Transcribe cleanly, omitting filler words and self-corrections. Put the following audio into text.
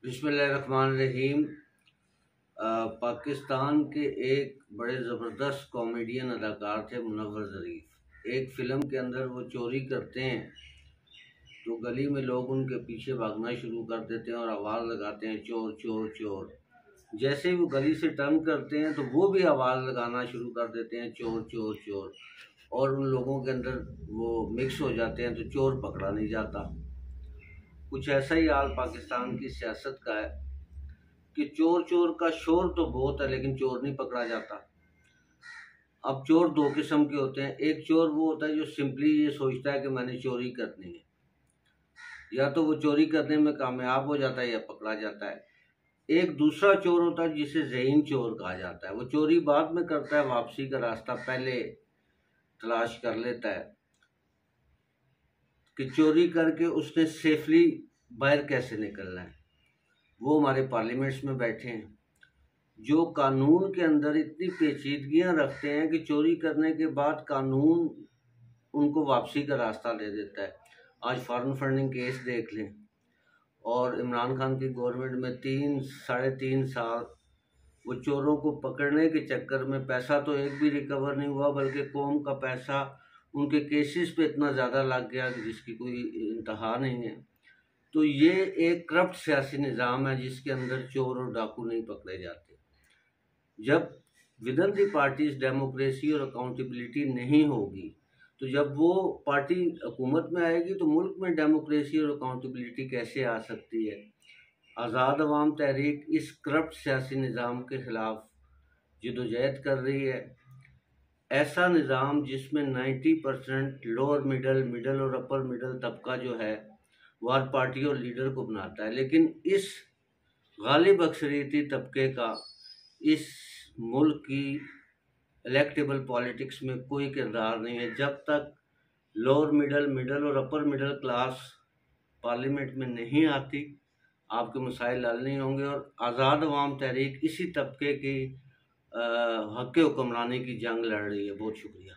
बिस्मिल्लाहिर्रहमानिर्रहीम। पाकिस्तान के एक बड़े ज़बरदस्त कॉमेडियन अदाकार थे मुनव्वर ज़रीफ़। एक फ़िल्म के अंदर वो चोरी करते हैं तो गली में लोग उनके पीछे भागना शुरू कर देते हैं और आवाज़ लगाते हैं चोर चोर चोर। जैसे ही वो गली से टर्न करते हैं तो वो भी आवाज़ लगाना शुरू कर देते हैं चोर चोर चोर, और उन लोगों के अंदर वो मिक्स हो जाते हैं तो चोर पकड़ा नहीं जाता। कुछ ऐसा ही हाल पाकिस्तान की सियासत का है कि चोर चोर का शोर तो बहुत है लेकिन चोर नहीं पकड़ा जाता। अब चोर दो किस्म के होते हैं। एक चोर वो होता है जो सिंपली ये सोचता है कि मैंने चोरी करनी है, या तो वो चोरी करने में कामयाब हो जाता है या पकड़ा जाता है। एक दूसरा चोर होता है जिसे ज़हीन चोर कहा जाता है। वो चोरी बाद में करता है, वापसी का रास्ता पहले तलाश कर लेता है कि चोरी करके उसने सेफली बाहर कैसे निकलना है। वो हमारे पार्लियामेंट्स में बैठे हैं जो कानून के अंदर इतनी पेचीदगियां रखते हैं कि चोरी करने के बाद कानून उनको वापसी का रास्ता दे देता है। आज फॉरेन फंडिंग केस देख लें, और इमरान खान की गवर्नमेंट में 3-3.5 साल वो चोरों को पकड़ने के चक्कर में पैसा तो एक भी रिकवर नहीं हुआ, बल्कि कौम का पैसा उनके केसेस पे इतना ज़्यादा लग गया कि जिसकी कोई इंतहा नहीं है। तो ये एक करप्ट सियासी निज़ाम है जिसके अंदर चोर और डाकू नहीं पकड़े जाते। जब विदन दी पार्टीज डेमोक्रेसी और अकाउंटेबिलिटी नहीं होगी, तो जब वो पार्टी हुकूमत में आएगी तो मुल्क में डेमोक्रेसी और अकाउंटेबिलिटी कैसे आ सकती है। आज़ाद अवाम तहरीक इस करप्ट सियासी निज़ाम के ख़िलाफ़ जदोजहद कर रही है। ऐसा निज़ाम जिसमें 90% लोअर मिडल और अपर मिडल तबका जो है वो हर पार्टी और लीडर को बनाता है, लेकिन इस गालिब अक्सरियती तबके का इस मुल्क की इलेक्टेबल पॉलिटिक्स में कोई किरदार नहीं है। जब तक लोअर मिडल और अपर मिडल क्लास पार्लियामेंट में नहीं आती, आपके मसाइल हल नहीं होंगे। और आज़ाद अवाम तहरीक इसी तबके की हक़ हुक्मरानी की जंग लड़ रही है। बहुत शुक्रिया।